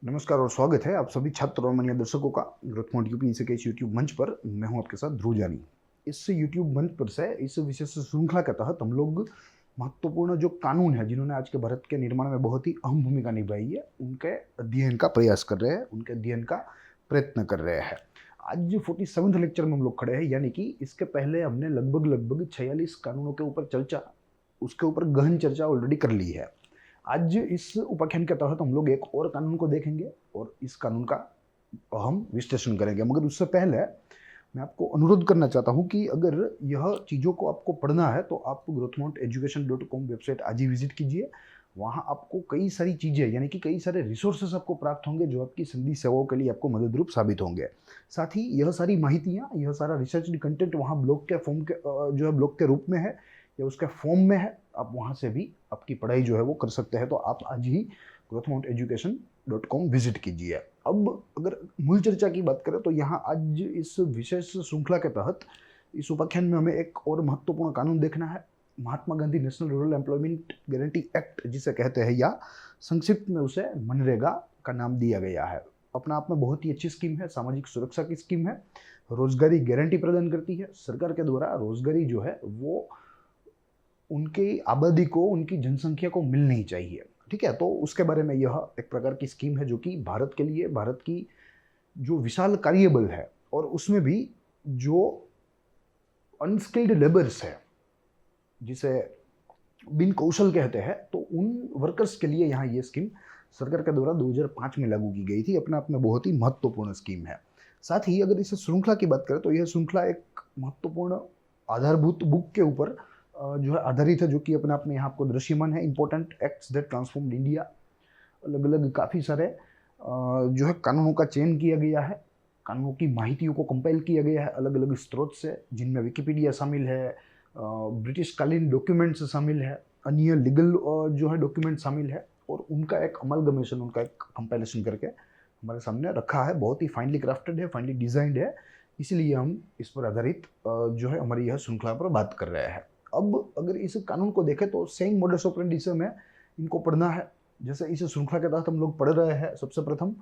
नमस्कार और स्वागत है आप सभी छात्र और माननीय दर्शकों का ग्रोथ मॉड यूपी के इस यूट्यूब मंच पर। मैं हूं आपके साथ ध्रुव जानी। इस यूट्यूब मंच पर से इस विशेष श्रृंखला के तहत हम लोग महत्वपूर्ण जो कानून है जिन्होंने आज के भारत के निर्माण में बहुत ही अहम भूमिका निभाई है उनके अध्ययन का प्रयास कर रहे हैं, उनके अध्ययन का प्रयत्न कर रहे हैं। आज 47वें लेक्चर में हम लोग खड़े हैं, यानी कि इसके पहले हमने लगभग 46 कानूनों के ऊपर उसके ऊपर गहन चर्चा ऑलरेडी कर ली है। आज इस उपाख्यान के तहत हम लोग एक और कानून को देखेंगे और इस कानून का हम विश्लेषण करेंगे। मगर उससे पहले मैं आपको अनुरोध करना चाहता हूं कि अगर यह चीज़ों को आपको पढ़ना है तो आप growthmounteducation.com वेबसाइट आज ही विजिट कीजिए। वहाँ आपको कई सारी चीज़ें यानी कि कई सारे रिसोर्सेस आपको प्राप्त होंगे जो आपकी संधि सेवाओं के लिए आपको मददरूप साबित होंगे। साथ ही यह सारी माहितियाँ, यह सारा रिसर्च कंटेंट वहाँ ब्लॉग के फॉर्म के जो है ब्लॉग के रूप में है या उसके फॉर्म में है। आप वहाँ से भी आपकी पढ़ाई जो है वो कर सकते हैं। तो आप आज ही growthmounteducation.com विजिट कीजिए। अब अगर मूल चर्चा की बात करें तो यहाँ आज इस विशेष श्रृंखला के तहत इस उपाख्यान में हमें एक और महत्वपूर्ण कानून देखना है। Mahatma Gandhi national rural employment guarantee act जिसे कहते हैं, या संक्षिप्त में उसे मनरेगा का नाम दिया गया है। अपना आप में बहुत ही अच्छी स्कीम है, सामाजिक सुरक्षा की स्कीम है, रोजगारी गारंटी प्रदान करती है। सरकार के द्वारा रोजगारी जो है वो उनकी आबादी को, उनकी जनसंख्या को मिलनी चाहिए। ठीक है, तो उसके बारे में यह एक प्रकार की स्कीम है जो कि भारत के लिए, भारत की जो विशाल कार्यबल है और उसमें भी जो अनस्किल्ड लेबर्स है जिसे बिन कौशल कहते हैं, तो उन वर्कर्स के लिए यहाँ ये स्कीम सरकार के द्वारा 2005 में लागू की गई थी। अपने आप में बहुत ही महत्वपूर्ण स्कीम है। साथ ही अगर इस श्रृंखला की बात करें तो यह श्रृंखला एक महत्वपूर्ण आधारभूत बुक के ऊपर जो है आधारित है, जो कि अपने आप में यहाँ आपको दृश्यमान है। Important acts that transformed India. अलग अलग काफ़ी सारे जो है कानूनों का चयन किया गया है, कानूनों की माहितियों को कंपाइल किया गया है अलग अलग स्रोत से, जिनमें विकिपीडिया शामिल है, ब्रिटिश कालीन डॉक्यूमेंट्स शामिल है, अन्य लीगल जो है डॉक्यूमेंट शामिल है, और उनका एक अमलगमेशन, उनका एक कंपाइलेशन करके हमारे सामने रखा है। बहुत ही फाइनली क्राफ्टेड है, फाइनली डिजाइंड है, इसीलिए हम इस पर आधारित जो है हमारी यह श्रृंखला पर बात कर रहे हैं। अब अगर इस कानून को देखें तो सेम मोडस ऑपरेंडी से हमें इनको पढ़ना है। जैसे इस श्रृंखला के तहत हम लोग पढ़ रहे हैं, सबसे प्रथम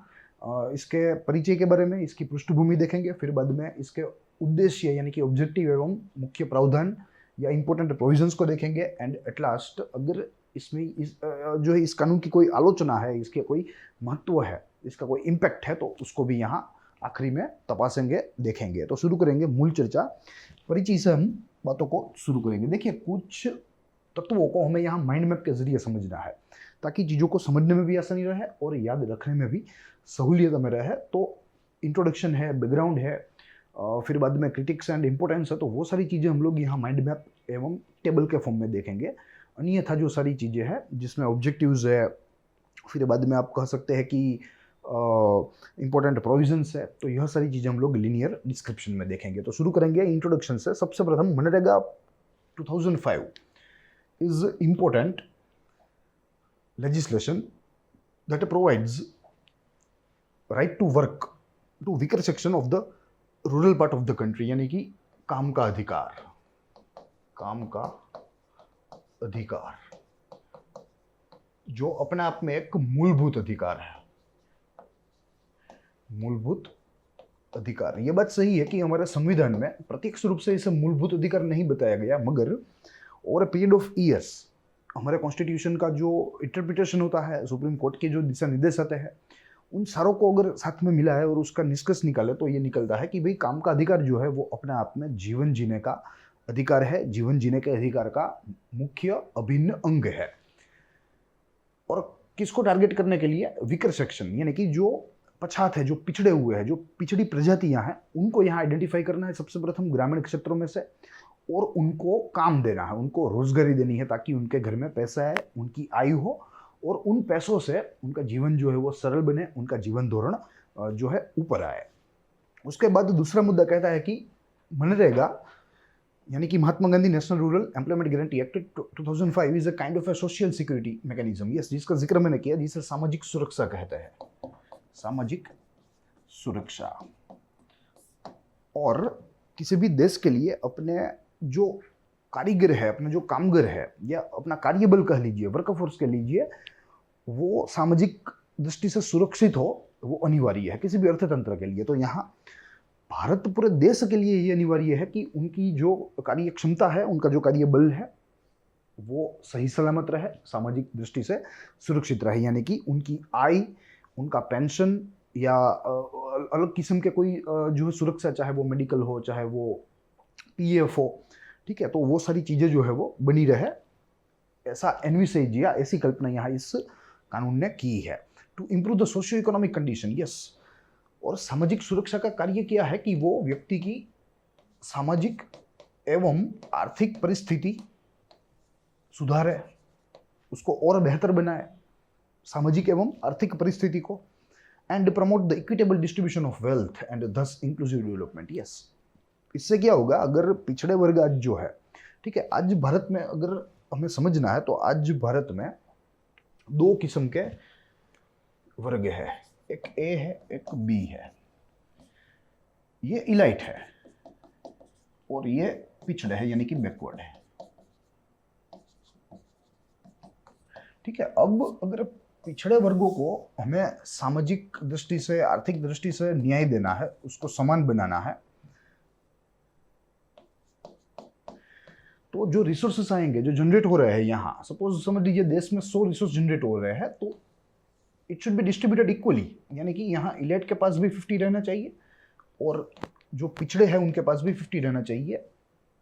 इसके परिचय के बारे में, इसकी पृष्ठभूमि देखेंगे, फिर बाद में इसके उद्देश्य यानी कि ऑब्जेक्टिव एवं मुख्य प्रावधान या इंपॉर्टेंट प्रोविजंस को देखेंगे, एंड एट लास्ट अगर इसमें जो है इस कानून की कोई आलोचना है, इसके कोई महत्व है, इसका कोई इम्पैक्ट है, तो उसको भी यहाँ आखिरी में तपासेंगे, देखेंगे। तो शुरू करेंगे मूल चर्चा। परिचय से हम बातों को शुरू करेंगे। देखिए, कुछ तत्वों को हमें यहाँ माइंड मैप के जरिए समझना है ताकि चीज़ों को समझने में भी आसानी रहे और याद रखने में भी सहूलियत में रहे। तो इंट्रोडक्शन है, बैकग्राउंड है, फिर बाद में क्रिटिक्स एंड इम्पोर्टेंस है, तो वो सारी चीज़ें हम लोग यहाँ माइंड मैप एवं टेबल के फॉर्म में देखेंगे। अन्यथा जो सारी चीज़ें हैं जिसमें ऑब्जेक्टिव्स है, फिर बाद में आप कह सकते हैं कि इंपॉर्टेंट प्रोविजंस है, तो यह सारी चीज़ें हम लोग लीनियर डिस्क्रिप्शन में देखेंगे। तो शुरू करेंगे इंट्रोडक्शन से। सबसे प्रथम, MNREGA 2005 is important legislation that provides right to work to weaker section of the rural part of the country, यानी कि काम का अधिकार, काम का अधिकार जो अपने आप में एक मूलभूत अधिकार है। मूलभूत अधिकार, ये बात सही है कि हमारे संविधान में प्रत्यक्ष रूप से इसे मूलभूत अधिकार नहीं बताया गया, मगर over a period of years हमारे कॉन्स्टिट्यूशन का जो इंटरप्रिटेशन होता है, सुप्रीम कोर्ट के जो दिशा निर्देश आते हैं, उन सारों को अगर साथ में मिला है और उसका निष्कर्ष निकाले तो ये निकलता है कि भाई काम का अधिकार जो है वो अपने आप में जीवन जीने का अधिकार है, जीवन जीने के अधिकार का मुख्य अभिन्न अंग है। और किसको टारगेट करने के लिए? वीकर सेक्शन, यानी कि जो पछात है, जो पिछड़े हुए हैं, जो पिछड़ी प्रजातियां हैं, उनको यहाँ आइडेंटिफाई करना है सबसे प्रथम ग्रामीण क्षेत्रों में से, और उनको काम देना है, उनको रोजगारी देनी है ताकि उनके घर में पैसा आए, उनकी आयु हो, और उन पैसों से उनका जीवन जो है वो सरल बने, उनका जीवन धोरण जो है ऊपर आए। उसके बाद दूसरा मुद्दा कहता है कि मनरेगा यानी कि Mahatma Gandhi national rural employment guarantee act 2005 is a kind of a social security mechanism, yes, जिसका जिक्र मैंने किया, जिसे सामाजिक सुरक्षा कहते हैं। सामाजिक सुरक्षा, और किसी भी देश के लिए अपने जो कारीगर है, अपने जो कामगर है, या अपना कार्यबल कह लीजिए, वर्कफोर्स कह लीजिए, वो सामाजिक दृष्टि से सुरक्षित हो वो अनिवार्य है किसी भी अर्थतंत्र के लिए। तो यहाँ भारत पूरे देश के लिए ये अनिवार्य है कि उनकी जो कार्य क्षमता है, उनका जो कार्य बल है, वो सही सलामत रहे, सामाजिक दृष्टि से सुरक्षित रहे, यानी कि उनकी आय, उनका पेंशन या अलग किस्म के कोई जो सुरक्षा, चाहे वो मेडिकल हो, चाहे वो पीएफ हो, ठीक है, तो वो सारी चीज़ें जो है वो बनी रहे, ऐसा एनविसेज या ऐसी कल्पना यहाँ इस कानून ने की है। To improve the socio economic condition, yes. और सामाजिक सुरक्षा का कार्य क्या है कि वो व्यक्ति की सामाजिक एवं आर्थिक परिस्थिति सुधारे, उसको और बेहतर बनाए, सामाजिक एवं आर्थिक परिस्थिति को, and promote the equitable distribution of wealth and दस इंक्लूसिव डेवलपमेंट, यस। इससे क्या होगा, अगर पिछड़े वर्ग आज जो है, ठीक है, आज भारत में अगर हमें समझना है तो आज भारत में दो किस्म के वर्ग है, एक ए है, एक बी है। ये इलाइट है और ये पिछड़े है, यानी कि बैकवर्ड है, ठीक है। अब अगर पिछड़े वर्गों को हमें सामाजिक दृष्टि से, आर्थिक दृष्टि से न्याय देना है, उसको समान बनाना है, तो जो रिसोर्सेस आएंगे, जो जनरेट हो रहे हैं यहाँ, सपोज समझ लीजिए देश में 100 रिसोर्स जनरेट हो रहे हैं, तो it should be distributed equally, यानी कि यहाँ इलेट के पास भी 50 रहना चाहिए और जो पिछड़े हैं उनके पास भी 50 रहना चाहिए।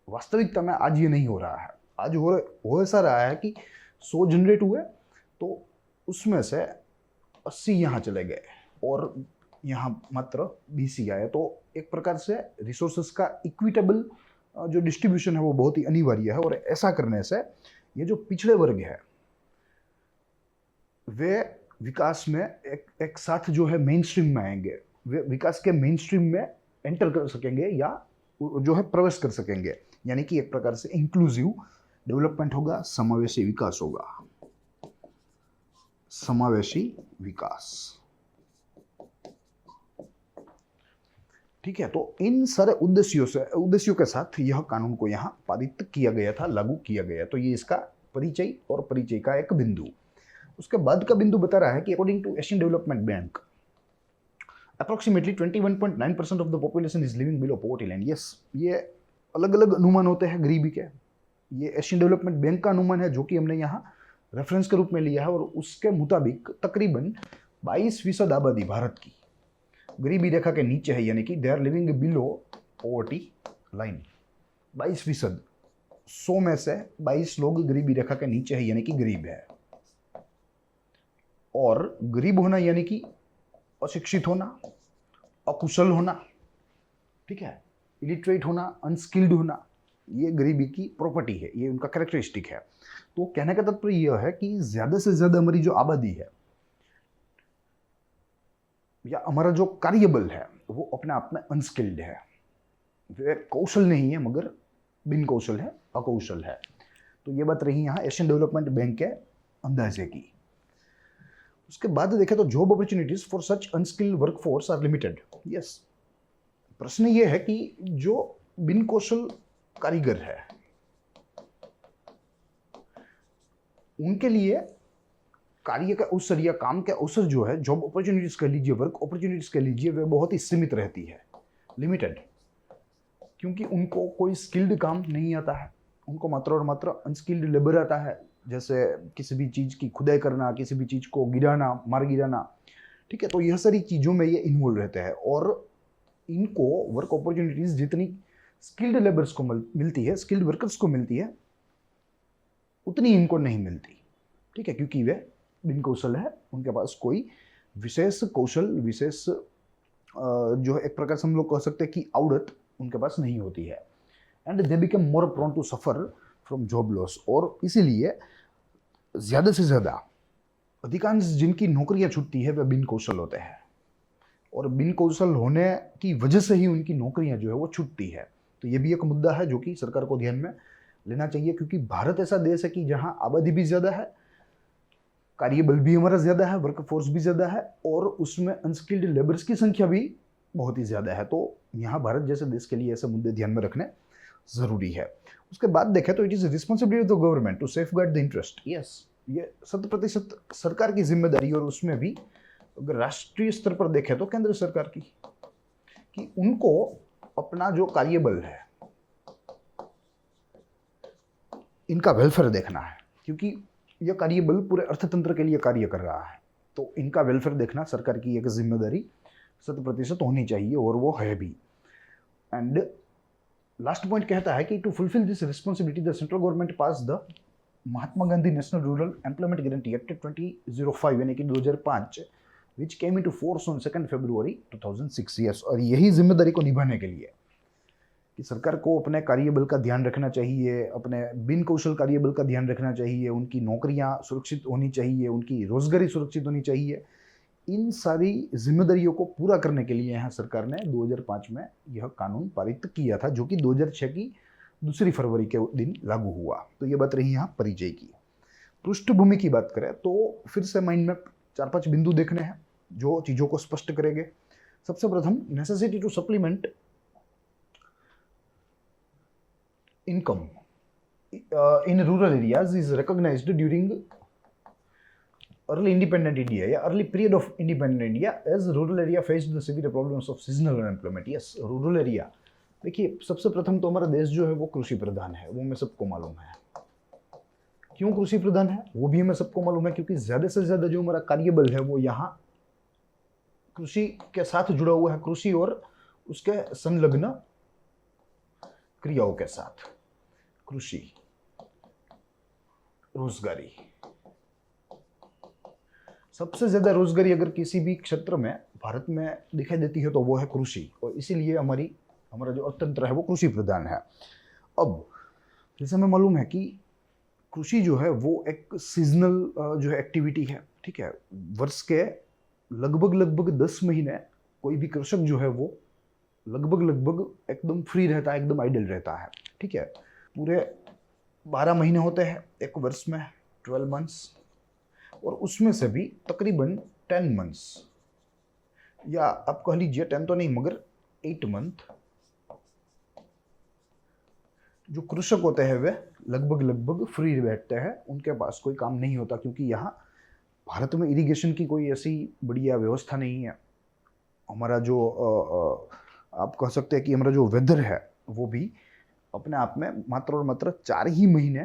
वास्तविकता में आज ये नहीं हो रहा है। आज हो ऐसा रहा है कि 100 जनरेट हुए तो उसमें से 80 यहाँ चले गए और यहाँ मात्र 20 ही आए। तो एक प्रकार से रिसोर्सेस का इक्विटेबल जो डिस्ट्रीब्यूशन है वो बहुत ही अनिवार्य है, और ऐसा करने से ये जो पिछड़े वर्ग है वे विकास में एक साथ जो है मेन स्ट्रीम में आएंगे, वे विकास के मेन स्ट्रीम में एंटर कर सकेंगे या जो है प्रवेश कर सकेंगे, यानी कि एक प्रकार से इंक्लूसिव डेवलपमेंट होगा, समावेशी विकास होगा, समावेशी विकास, ठीक है। तो इन सारे उद्देश्यों के साथ यह कानून को यहाँ पारित किया गया था, लागू किया गया। तो ये इसका परिचय और परिचय का एक बिंदु। उसके बाद का बिंदु बता रहा है कि according to Asian Development Bank approximately 21.9% of the population is living below poverty line. Yes, ये अलग अलग अनुमान होते हैं गरीबी के। ये एशियन डेवलपमेंट बैंक का अनुमान है जो कि हमने यहाँ रेफरेंस के रूप में लिया है, और उसके मुताबिक तकरीबन 22% आबादी भारत की गरीबी रेखा के नीचे है, यानी कि they are living below poverty line. 22%, 100 में से 22 लोग गरीबी रेखा के नीचे है, यानी कि गरीब है। और गरीब होना यानी कि अशिक्षित होना, अकुशल होना, ठीक है, इलिटरेट होना, अनस्किल्ड होना, ये गरीबी की प्रॉपर्टी है, ये उनका कैरेक्टरिस्टिक है। तो कहने का तात्पर्य यह है कि ज्यादा से ज्यादा हमारी जो आबादी है या हमारा जो कार्यबल है वो अपने आप में अनस्किल्ड है, वे कौशल नहीं है मगर बिन कौशल है, अकौशल है। तो ये बात रही यहाँ एशियन डेवलपमेंट बैंक के अंदाजे की। उसके बाद देखें तो job opportunities for such unskilled workforce are limited. Yes, प्रश्न ये है कि जो बिन कौशल कारीगर है उनके लिए कार्य का अवसर या काम के अवसर जो है, जॉब अपॉर्चुनिटीज कह लीजिए, वर्क अपॉर्चुनिटीज कह लीजिए, वे बहुत ही सीमित रहती है, लिमिटेड, क्योंकि उनको कोई स्किल्ड काम नहीं आता है, उनको मात्र और मात्र अनस्किल्ड लेबर आता है, जैसे किसी भी चीज़ की खुदाई करना, किसी भी चीज़ को गिराना, मार गिराना, ठीक है। तो यह सारी चीज़ों में ये इन्वॉल्व रहते हैं, और इनको वर्क अपॉर्चुनिटीज जितनी स्किल्ड लेबर्स को मिलती है, स्किल्ड वर्कर्स को मिलती है, उतनी इनको नहीं मिलती, ठीक है, क्योंकि वे बिन कौशल है, उनके पास कोई विशेष कौशल, विशेष जो एक प्रकार से हम लोग कह सकते हैं कि आवड़त उनके पास नहीं होती है, and they become more prone to suffer from job loss. और इसीलिए ज़्यादा से ज़्यादा अधिकांश जिनकी नौकरियां छूटती है वे बिन कौशल होते हैं, और बिन कौशल होने की वजह से ही उनकी नौकरियां जो है वो छूटती है। तो ये भी एक मुद्दा है जो कि सरकार को ध्यान में लेना चाहिए, क्योंकि भारत ऐसा देश है कि जहां आबादी भी ज़्यादा है, कार्यबल भी हमारा ज़्यादा है, वर्क फोर्स भी ज़्यादा है, और उसमें अनस्किल्ड लेबर्स की संख्या भी बहुत ही ज़्यादा है। तो यहाँ भारत जैसे देश के लिए ऐसे मुद्दे ध्यान में रखने ज़रूरी है। उसके बाद देखें तो it is responsibility of the government to safeguard the interest. Yes, ये 100% सरकार की जिम्मेदारी, और उसमें भी अगर राष्ट्रीय स्तर पर देखें तो केंद्र सरकार की, कि उनको अपना जो कार्यबल है इनका वेलफेयर देखना है, क्योंकि यह कार्यबल पूरे अर्थतंत्र के लिए कार्य कर रहा है, तो इनका वेलफेयर देखना सरकार की एक जिम्मेदारी 100% होनी चाहिए, और वो है भी। एंड लास्ट पॉइंट कहता है कि to fulfil this responsibility the central government pass the Mahatma Gandhi national rural employment guarantee act 2005 यानी कि 2005, which came into force on 2 February 2006। Yes, और यही जिम्मेदारी को निभाने के लिए कि सरकार को अपने कार्यबल का ध्यान रखना चाहिए, अपने बिन कौशल कार्यबल का ध्यान रखना चाहिए, उनकी नौकरियां सुरक्षित होनी चाहिए, उनकी रोजगारी सुरक्षित होनी चाहिए। इन सारी जिम्मेदारियों को पूरा करने के लिए यहाँ सरकार ने 2005 में यह कानून पारित किया था, जो कि 2006 की 2 फरवरी के दिन लागू हुआ। तो ये बात रही यहाँ परिचय की। पृष्ठभूमि की बात करें तो फिर से माइंड में 4-5 बिंदु देखने हैं जो चीज़ों को स्पष्ट करेंगे। सबसे प्रथम, necessity to supplement income in rural areas is recognized during early independent India या early period of independent India as rural area faced the severe problems of seasonal unemployment। yes, rural area, देखिए सबसे प्रथम तो हमारा देश जो है वो कृषि प्रधान है, वो हमें सबको मालूम है। क्यों कृषि प्रधान है वो भी हमें सबको मालूम है, क्योंकि ज्यादा से ज्यादा जो हमारा कार्यबल है वो यहाँ कृषि के साथ जुड़ा हुआ है, कृषि और उसके संलग्न क्रियाओं के साथ। कृषि, रोजगारी, सबसे ज्यादा रोजगारी अगर किसी भी क्षेत्र में भारत में दिखाई देती है तो वो है कृषि, और इसीलिए हमारा जो अर्थतंत्र है वो कृषि प्रधान है। अब जैसे हमें मालूम है कि कृषि जो है वो एक सीजनल जो है एक्टिविटी है, ठीक है। वर्ष के लगभग 10 महीने कोई भी कृषक जो है वो लगभग एकदम फ्री रहता है, एकदम आइडल रहता है, ठीक है। पूरे 12 महीने होते हैं एक वर्ष में, 12 मंथ्स, और उसमें से भी तकरीबन 10 मंथ्स, या आप कह लीजिए 10 तो नहीं मगर 8 मंथ जो कृषक होते हैं वे लगभग फ्री बैठते हैं, उनके पास कोई काम नहीं होता, क्योंकि यहाँ भारत में इरिगेशन की कोई ऐसी बढ़िया व्यवस्था नहीं है। हमारा जो आप कह सकते हैं कि हमारा जो वेदर है वो भी अपने आप में मात्र और मात्र 4 ही महीने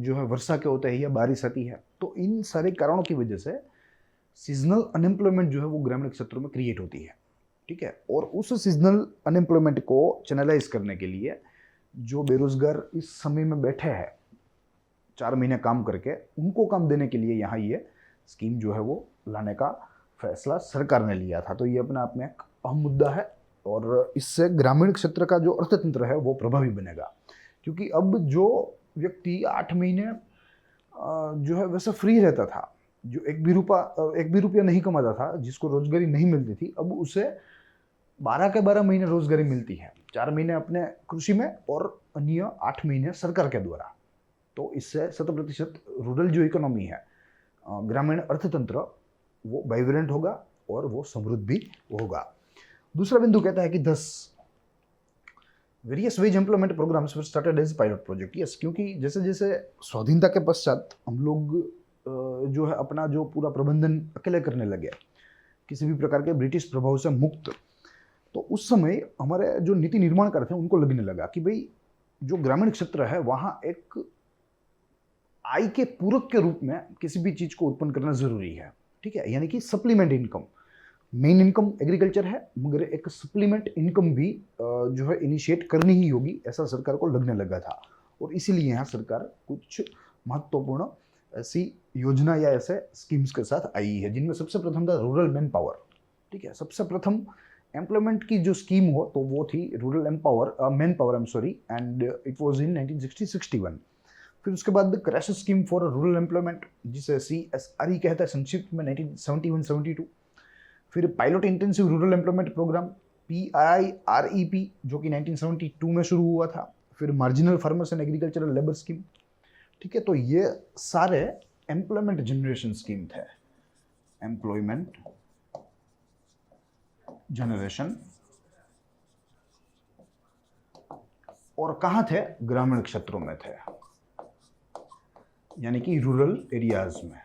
जो है वर्षा के होते हैं या बारिश आती है। तो इन सारे कारणों की वजह से सीजनल अनएम्प्लॉयमेंट जो है वो ग्रामीण क्षेत्रों में क्रिएट होती है, ठीक है। और उस सीजनल अनएम्प्लॉयमेंट को चैनलाइज करने के लिए जो बेरोजगार इस समय में बैठे हैं 4 महीने काम करके, उनको काम देने के लिए यहाँ ये स्कीम जो है वो लाने का फैसला सरकार ने लिया था। तो ये अपने आप में एक अहम मुद्दा है, और इससे ग्रामीण क्षेत्र का जो अर्थतंत्र है वो प्रभावी बनेगा, क्योंकि अब जो व्यक्ति 8 महीने जो है वैसे फ्री रहता था, जो एक भी रुपया नहीं कमाता था, जिसको रोजगारी नहीं मिलती थी, अब उसे 12 के 12 महीने रोजगारी मिलती है, 4 महीने अपने कृषि में और अन्य 8 महीने सरकार के द्वारा। तो इससे 100% रूरल जो इकोनॉमी है, ग्रामीण अर्थतंत्र, वो वाइब्रेंट होगा और वो समृद्ध भी होगा। दूसरा बिंदु कहता है कि 10 various wage employment programmes were started as pilot project. Yes, क्योंकि जैसे जैसे स्वाधीनता के पश्चात हम लोग जो है अपना जो पूरा प्रबंधन अकेले करने लगे, किसी भी प्रकार के ब्रिटिश प्रभाव से मुक्त, तो उस समय हमारे जो नीति निर्माणकार थे उनको लगने लगा कि भाई जो ग्रामीण क्षेत्र है वहाँ एक आय के पूरक के रूप में किसी भी चीज़ को उत्पन्न करना जरूरी है, ठीक है। यानी कि supplement income, main income agriculture है मगर एक सप्लीमेंट इनकम भी जो है इनिशिएट करनी ही होगी, ऐसा सरकार को लगने लगा था। और इसीलिए यहाँ सरकार कुछ महत्वपूर्ण ऐसी योजना या ऐसे स्कीम्स के साथ आई है, जिनमें सबसे प्रथम था रूरल मैन पावर, ठीक है। सबसे प्रथम एम्प्लॉयमेंट की जो स्कीम हो तो वो थी rural man power, and it was in 1961। फिर उसके बाद crash scheme for rural employment, जिसे CSRE कहता है संक्षिप्त में, 1971-72। फिर pilot intensive rural employment programme PIREP, जो कि 1972 में शुरू हुआ था। फिर marginal farmers and agricultural labour scheme, ठीक है। तो ये सारे एम्प्लॉयमेंट जनरेशन स्कीम थे, एम्प्लॉयमेंट जनरेशन, और कहाँ थे? ग्रामीण क्षेत्रों में थे, यानी कि रूरल एरियाज में।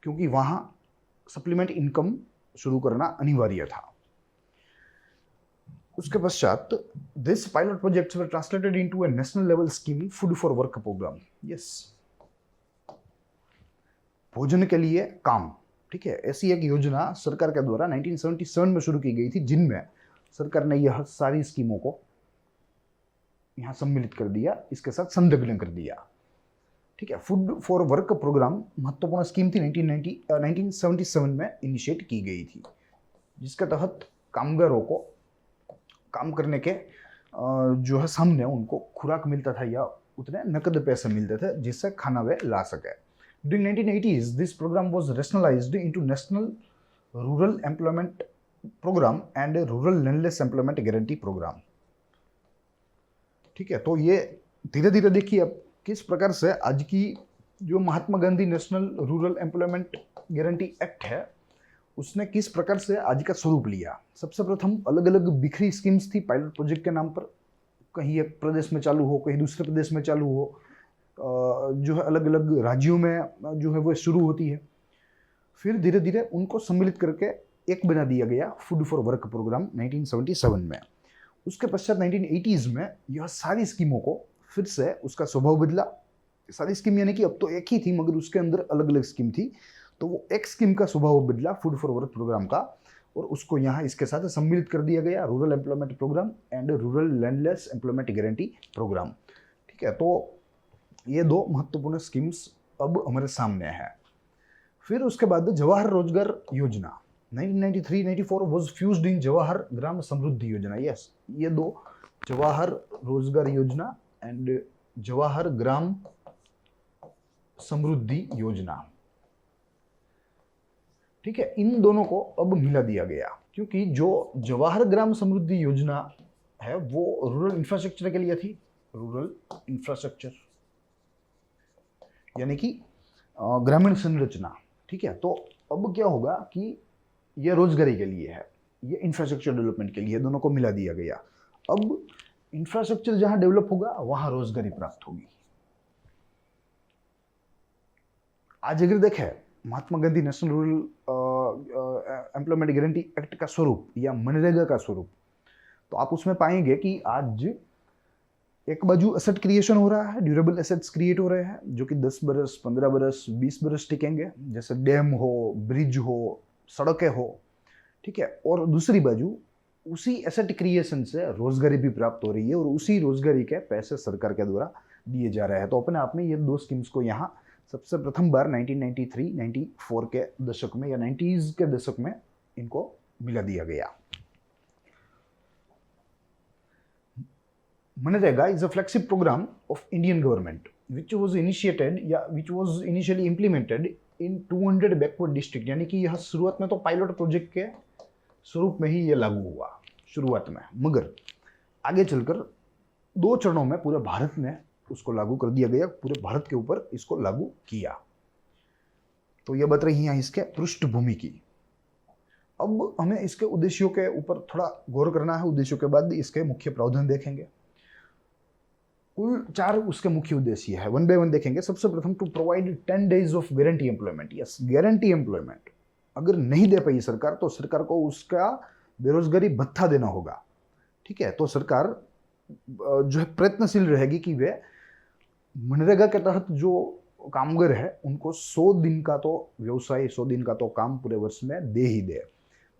क्योंकि वहाँ सप्लीमेंट इनकम शुरू करना अनिवार्य था। उसके पश्चात this pilot projects were translated into a national level scheme food for work programme. Yes, भोजन के लिए काम, ठीक है, ऐसी एक योजना सरकार के द्वारा 1977 में शुरू की गई थी, जिनमें सरकार ने यह सारी स्कीमों को यहाँ सम्मिलित कर दिया, इसके साथ संलग्न कर दिया। ठीक है, फूड फॉर वर्क प्रोग्राम महत्वपूर्ण स्कीम थी, 1977 में इनिशिएट की गई थी, जिसके तहत कामगारों को काम करने के जो है सामने उनको खुराक मिलता था या उतने नकद पैसे मिलते थे जिससे खाना वे ला सके। During 1980s this programme was rationalised into national rural employment programme and rural landless employment guarantee programme. ठीक है, तो ये धीरे धीरे देखिए अब किस प्रकार से आज की जो Mahatma Gandhi national rural employment guarantee act है उसने किस प्रकार से आज का स्वरूप लिया। सबसे प्रथम अलग अलग बिखरी स्कीम्स थी पायलट प्रोजेक्ट के नाम पर, कहीं एक प्रदेश में चालू हो, कहीं दूसरे प्रदेश में चालू हो, जो है अलग अलग राज्यों में जो है वो शुरू होती है। फिर धीरे धीरे उनको सम्मिलित करके एक बना दिया गया फूड फॉर वर्क प्रोग्राम 1977 में। उसके पश्चात 1980s में यह सारी स्कीमों को फिर से उसका स्वभाव बदला। सारी स्कीम यानी कि अब तो एक ही थी मगर उसके अंदर अलग अलग स्कीम थी, तो वो एक स्कीम का स्वभाव बदला फूड फॉर वर्क प्रोग्राम का, और उसको यहाँ इसके साथ सम्मिलित कर दिया गया rural employment programme and rural landless employment guarantee programme. ठीक है, तो ये दो महत्वपूर्ण स्कीम्स अब हमारे सामने हैं। फिर उसके बाद जवाहर रोजगार योजना 1993-94 वाज फ्यूज्ड इन जवाहर ग्राम समृद्धि योजना। यस, ये दो जवाहर रोजगार योजना एंड जवाहर ग्राम समृद्धि योजना, ठीक है, इन दोनों को अब मिला दिया गया, क्योंकि जो जवाहर ग्राम समृद्धि योजना है वो रूरल इंफ्रास्ट्रक्चर के लिए थी। रूरल इंफ्रास्ट्रक्चर यानी कि ग्रामीण संरचना। ठीक है, तो अब क्या होगा कि ये रोजगारी के लिए है, ये इंफ्रास्ट्रक्चर डेवलपमेंट के लिए, दोनों को मिला दिया गया। अब इंफ्रास्ट्रक्चर जहां डेवलप होगा वहां रोजगारी प्राप्त होगी। आज अगर देखें Mahatma Gandhi national rural employment guarantee act का स्वरूप या मनरेगा का स्वरूप, तो आप उसमें पाएंगे कि आज एक बाजू एसेट क्रिएशन हो रहा है, ड्यूरेबल एसेट्स क्रिएट हो रहे हैं जो कि 10 बरस, 15 बरस, 20 बरस टिकेंगे, जैसे डैम हो, ब्रिज हो, सड़कें हो। ठीक है, और दूसरी बाजू उसी एसेट क्रिएशन से रोजगारी भी प्राप्त हो रही है और उसी रोजगारी के पैसे सरकार के द्वारा दिए जा रहे हैं। तो अपने आप में ये दो स्कीम्स को यहाँ सबसे प्रथम बार 1993-94 के दशक में या 90s के दशक में इनको मिला दिया गया। MNREGA is a flagship program of Indian government which was initially implemented in 200 backward district, यानी कि यह शुरुआत में तो पायलट प्रोजेक्ट के स्वरूप में ही ये लागू हुआ शुरुआत में, मगर आगे चलकर 2 चरणों में पूरे भारत में उसको लागू कर दिया गया, पूरे भारत के ऊपर इसको लागू किया। तो ये बता रही है इसके पृष्ठभूमि की। अब हमें इसके उद्देश्यों के ऊपर थोड़ा गौर करना है, उद्देश्यों के बाद इसके मुख्य प्रावधान देखेंगे। कुल 4 उसके मुख्य उद्देश्य है, वन बाय वन देखेंगे। सबसे प्रथम to provide 10 days of guarantee employment. Yes, guarantee employment अगर नहीं दे पाई सरकार तो सरकार को उसका बेरोजगारी भत्ता देना होगा। ठीक है, तो सरकार जो है प्रयत्नशील रहेगी कि वे मनरेगा के तहत जो कामगार है उनको 100 दिन का तो व्यवसाय, 100 दिन का तो काम पूरे वर्ष में दे ही दे।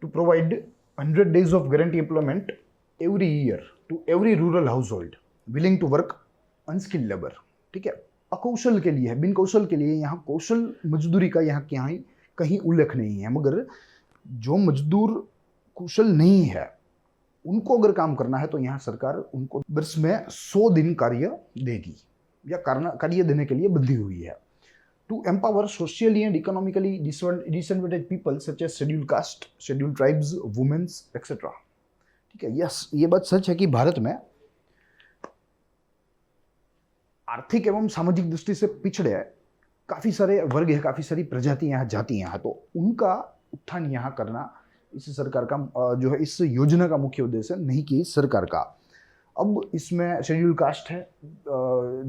To provide 100 days of guarantee employment every year to every rural household willing to work unskilled labour. ठीक है, अकौशल के लिए है, बिन कौशल के लिए यहाँ कौशल मजदूरी का यहाँ कहीं उल्लेख नहीं है, मगर जो मजदूर कुशल नहीं है उनको अगर काम करना है तो यहाँ सरकार उनको वर्ष में 100 दिन कार्य देगी या कार्य देने के लिए बंधी हुई है। To empower socially and economically disadvantage people such as scheduled caste, scheduled tribes, womens etcetera. ठीक है, यस, ये बात सच है कि भारत में आर्थिक एवं सामाजिक दृष्टि से पिछड़े काफ़ी सारे वर्ग है, काफ़ी सारी प्रजातियाँ हैं, जातियाँ हैं, तो उनका उत्थान यहाँ करना इस सरकार का जो है इस योजना का मुख्य उद्देश्य नहीं कि सरकार का। अब इसमें शेड्यूल कास्ट है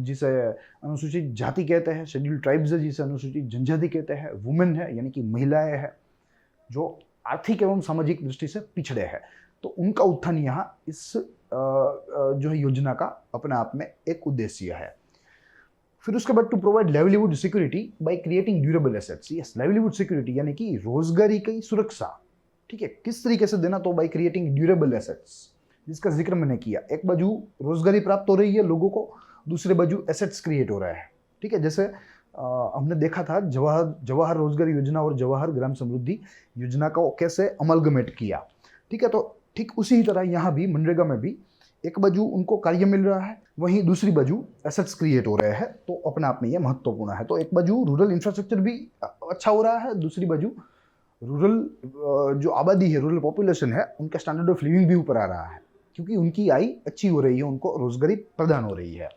जिसे अनुसूचित जाति कहते हैं, शेड्यूल ट्राइब्स है जिसे अनुसूचित जनजाति कहते हैं, वुमेन है यानी कि महिलाएं हैं जो आर्थिक एवं सामाजिक दृष्टि से पिछड़े हैं, तो उनका उत्थान यहाँ इस जो है योजना का अपने आप में एक उद्देश्य है। फिर उसके बाद to provide livelihood security by creating durable assets. Yes, livelihood security यानी कि रोजगारी की सुरक्षा, ठीक है, किस तरीके से देना, तो बाय क्रिएटिंग ड्यूरेबल एसेट्स, जिसका जिक्र मैंने किया। एक बाजू रोजगारी प्राप्त हो रही है लोगों को, दूसरे बाजू एसेट्स क्रिएट हो रहा है, ठीक है। जैसे हमने देखा था जवाहर रोजगार योजना और जवाहर ग्राम समृद्धि योजना को कैसे अमलगमेट किया, ठीक है। तो ठीक उसी तरह यहाँ भी मनरेगा में भी एक बाजू उनको कार्य मिल रहा है, वहीं दूसरी बाजू एसेट्स क्रिएट हो रहे हैं, तो अपने आप में यह महत्वपूर्ण है। तो एक बाजू रूरल इंफ्रास्ट्रक्चर भी अच्छा हो रहा है, दूसरी बाजू रूरल जो आबादी है, रूरल पॉपुलेशन है, उनका स्टैंडर्ड ऑफ लिविंग भी ऊपर आ रहा है क्योंकि उनकी आय अच्छी हो रही है, उनको रोजगारी प्रदान हो रही है।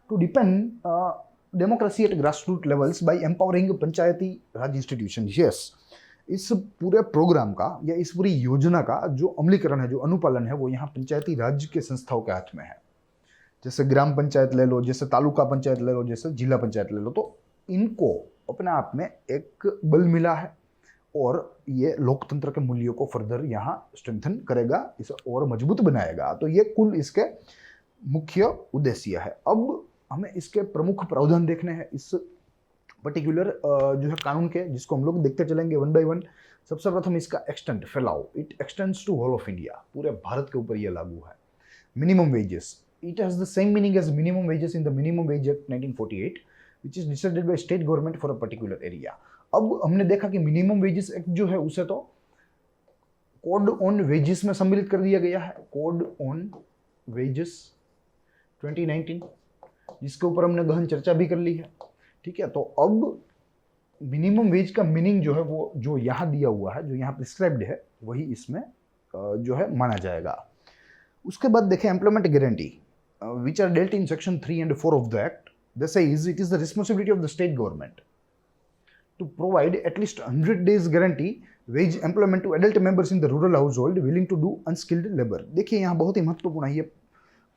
To depend democracy at grass root levels by empowering panchayati raj institution. Yes, इस पूरे प्रोग्राम का या इस पूरी योजना का जो अमलीकरण है, जो अनुपालन है, वो यहाँ पंचायती राज के संस्थाओं के हाथ में है। जैसे ग्राम पंचायत ले लो, जैसे तालुका पंचायत ले लो, जैसे जिला पंचायत ले लो, तो इनको अपने आप में एक बल मिला है और ये लोकतंत्र के मूल्यों को फर्दर यहाँ स्ट्रेंथन करेगा, इसे और मजबूत बनाएगा। तो ये कुल इसके मुख्य उद्देश्य है। अब हमें इसके प्रमुख प्रावधान देखने हैं इस पर्टिकुलर जो है कानून के, जिसको हम लोग देखते चलेंगे वन बाय वन। सबसे प्रथम इसका एक्सटेंड, फैलाव, it extends to whole of India, पूरे भारत के ऊपर यह लागू है। Minimum wages, it has the same meaning as minimum wages in the minimum wage act 1948 which is decided by state government for a particular area. अब हमने देखा कि मिनिमम वेजेस एक्ट जो है उसे तो कोड ऑन वेजेस में सम्मिलित कर दिया गया है, कोड ऑन वेजेस 2019, जिसके ऊपर हमने गहन चर्चा भी कर ली है, ठीक है। तो अब मिनिमम वेज का मीनिंग जो है वो जो यहाँ दिया हुआ है, जो यहाँ प्रिस्क्राइब्ड है, वही इसमें जो है माना जाएगा। उसके बाद देखें employment guarantee which are dealt in section 3 and 4 of the act. They says it is the responsibility of the state government to provide at least 100 days guarantee wage employment to adult members in the rural household willing to do unskilled labor। देखिए यहाँ बहुत ही महत्वपूर्ण है, ये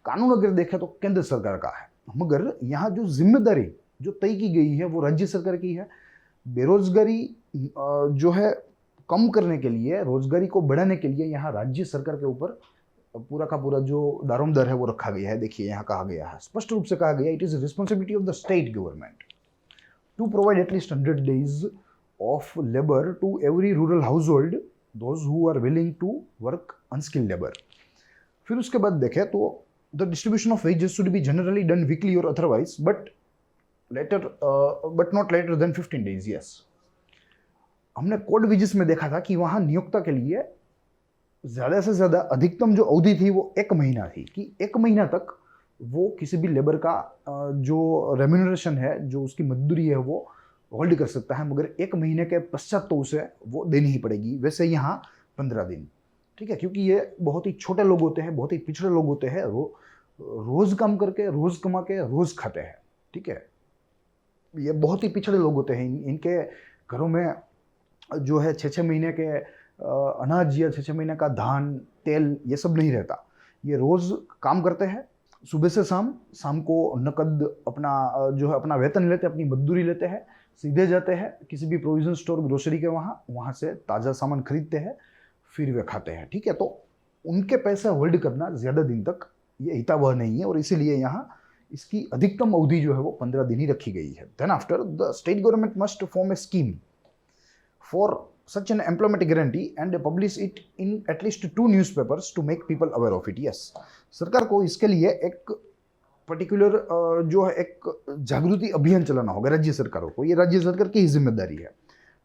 कानून अगर देखें तो केंद्र सरकार का है, मगर यहाँ जो जिम्मेदारी जो तय की गई है वो राज्य सरकार की है। बेरोजगारी जो है कम करने के लिए, रोजगारी को बढ़ाने के लिए यहाँ राज्य सरकार के ऊपर पूरा का पूरा जो दारोमदार है वो रखा गया है। देखिए यहाँ कहा गया है, स्पष्ट रूप से कहा गया, it is responsibility of the state government to provide at least 100 days of labor to every rural household, those who are willing to work unskilled labor। फिर उसके बाद देखें तो the distribution of wages should be generally done weekly or otherwise, but not later than 15 days। yes, हमने code wages में देखा था कि वहाँ नियोक्ता के लिए ज़्यादा से ज़्यादा अधिकतम जो अवधि थी वो 1 महीना थी, कि 1 महीना तक वो किसी भी लेबर का जो रेम्यूनरेशन है, जो उसकी मजदूरी है, वो होल्ड कर सकता है, मगर 1 महीने के पश्चात तो उसे वो देनी ही पड़ेगी। वैसे यहाँ 15 दिन, ठीक है, क्योंकि ये बहुत ही छोटे लोग होते हैं, बहुत ही पिछड़े लोग होते हैं, रोज काम करके, रोज कमा के, रोज खाते हैं, ठीक है। ये बहुत ही पिछड़े लोग होते हैं, इनके घरों में जो है 6-6 महीने के अनाज या 6-6 महीने का धान, तेल, ये सब नहीं रहता। ये रोज काम करते हैं, सुबह से शाम को नकद अपना जो है अपना वेतन लेते हैं, अपनी मजदूरी लेते हैं, सीधे जाते हैं किसी भी प्रोविजन स्टोर, ग्रोसरी के वहाँ से ताज़ा सामान खरीदते हैं, फिर वे खाते हैं, ठीक है। तो उनके पैसे होल्ड करना ज़्यादा दिन तक ये हितावह नहीं है, और इसीलिए यहाँ इसकी अधिकतम अवधि जो है वो 15 दिन ही रखी गई है। Then after the state government must form a scheme for such an employment guarantee and publish it in at least 2 newspapers to make people aware of it। yes, सरकार को इसके लिए एक पर्टिकुलर जो है एक जागृति अभियान चलाना होगा राज्य सरकारों को, ये राज्य सरकार की ही जिम्मेदारी है,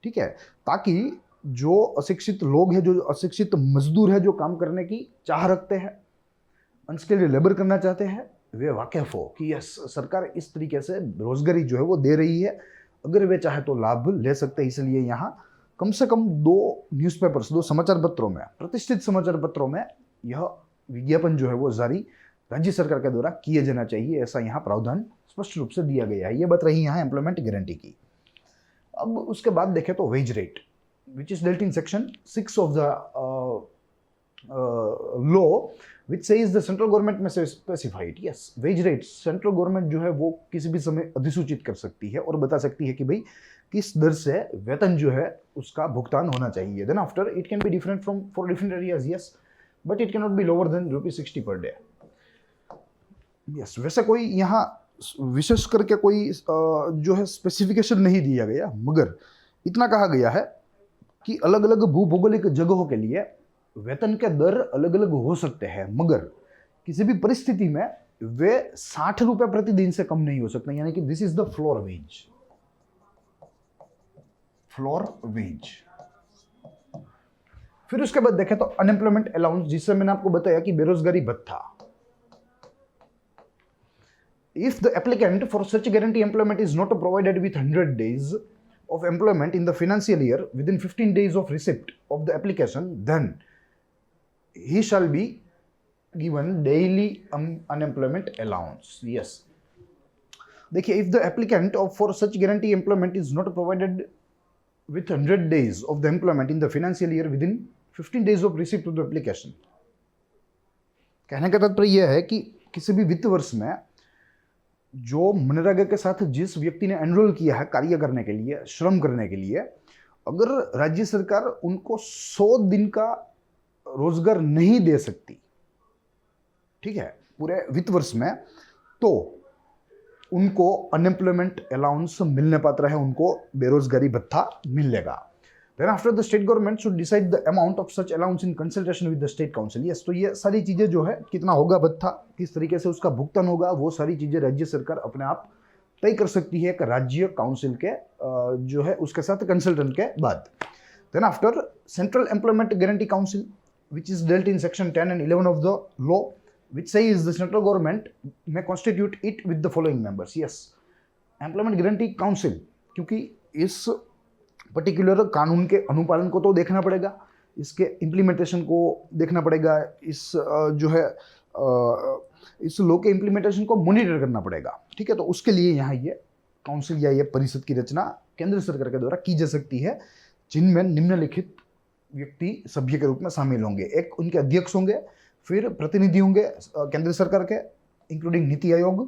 ठीक है, ताकि जो अशिक्षित लोग हैं, जो अशिक्षित मजदूर है, जो काम करने की चाह रखते हैं, अनस्किल्ड लेबर करना चाहते हैं, वे वाकिफ हो कि यस सरकार इस तरीके से रोजगारी जो है वो दे रही है, अगर वे चाहे तो लाभ ले सकते हैं। इसलिए यहाँ कम से कम 2 न्यूज़पेपर्स, 2 समाचार पत्रों में, प्रतिष्ठित समाचार पत्रों में यह विज्ञापन जो है वो जारी राज्य सरकार के द्वारा किए जाना चाहिए, ऐसा यहाँ प्रावधान स्पष्ट रूप से दिया गया है। ये बात रही यहाँ एम्प्लॉयमेंट गारंटी की। अब उसके बाद देखें तो wage rate which is dealt in section 6 of the law which says the central government में specified, yes, wage rate central government जो है वो किसी भी समय अधिसूचित कर सकती है और बता सकती है कि भाई किस दर से वेतन जो है उसका भुगतान होना चाहिए. Then after it can be different from for different areas, yes, but it can not be lower than ₹60 per day. Yes, वैसे कोई यहाँ विशेष करके कोई जो है स्पेसिफिकेशन नहीं दिया गया, मगर इतना कहा गया है कि अलग अलग भूभौगोलिक जगहों के लिए वेतन के दर अलग अलग हो सकते हैं, मगर किसी भी परिस्थिति में वे ₹60 प्रतिदिन से कम नहीं हो सकते. यानी कि this is the floor wage. Floor wage. फिर उसके बाद देखें तो अनएम्प्लॉयमेंट अलाउंस, जिससे मैंने आपको बताया कि बेरोजगारी भत्ता. If the applicant for such guarantee employment is not provided with 100 days of employment in the financial year within 15 days of receipt of the application, then he shall be given daily unemployment allowance. Yes. देखिए, if the applicant for such guarantee employment is not provided with 100 days of the employment in the financial year within 15 days of receipt of the application, कहने का तात्पर्य यह है कि किसी भी वित्त वर्ष में जो मनरेगा के साथ जिस व्यक्ति ने एनरोल किया है कार्य करने के लिए, श्रम करने के लिए, अगर राज्य सरकार उनको 100 दिन का रोजगार नहीं दे सकती, ठीक है, पूरे वित्त वर्ष में, तो उनको अनएम्प्लॉयमेंट अलाउंस मिलने पात्र है, उनको बेरोजगारी भत्ता मिलेगा. Then after the state government should decide the amount of such allowance in consultation with the state council. Yes, तो ये सारी चीजें जो है, कितना होगा भत्ता, किस तरीके से उसका भुगतान होगा, वो सारी चीजें राज्य सरकार अपने आप तय कर सकती है एक राज्य काउंसिल के जो है उसके साथ कंसल्टेंट के बाद. Then after Central Employment Guarantee Council, which is dealt in section 10 and 11 of the law, which says the central government may constitute it with the following members. Yes, Employment Guarantee Council, क्योंकि इस particular कानून के अनुपालन को तो देखना पड़ेगा, इसके इम्प्लीमेंटेशन को देखना पड़ेगा, इस जो है इस लॉ के इम्प्लीमेंटेशन को मॉनिटर करना पड़ेगा, ठीक है. तो उसके लिए यहाँ ये काउंसिल या ये परिषद की रचना केंद्र सरकार के द्वारा की जा सकती है, जिनमें निम्नलिखित व्यक्ति सभ्य के रूप में शामिल होंगे. एक उनके अध्यक्ष होंगे, फिर प्रतिनिधि होंगे केंद्र सरकार के, including NITI Aayog,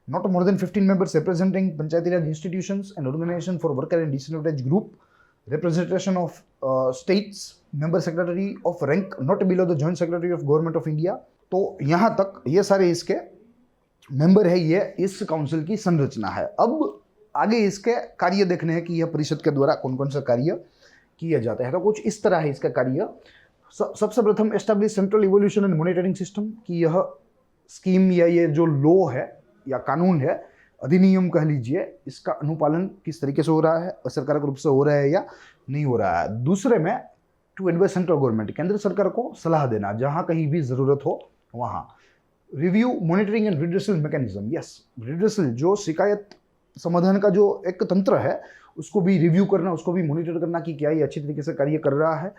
not more than 15 members representing Panchayati Raj institutions and organization for worker and disadvantaged group, representation of states, member secretary of rank not below the joint secretary of government of India. तो यहाँ तक ये सारे इसके member है, ये इस council की संरचना है. अब आगे इसके कार्य देखने हैं कि यह परिषद के द्वारा कौन कौन सा कार्य किया जाता है. तो कुछ इस तरह है इसका कार्य. सबसे प्रथम establish central evolution and monitoring system, कि यह स्कीम या ये जो लॉ है या कानून है, अधिनियम कह लीजिए, इसका अनुपालन किस तरीके से हो रहा है, असरकारक रूप से हो रहा है या नहीं हो रहा है. दूसरे में टू एडवाइस सेंट्रल गवर्नमेंट, केंद्र सरकार को सलाह देना जहां कहीं भी जरूरत हो वहां. Review, monitoring and redressal mechanism. Yes, redressal जो शिकायत समाधान का जो एक तंत्र है, उसको भी रिव्यू करना, उसको भी मॉनिटर करना कि क्या ये अच्छी तरीके से कार्य कर रहा है,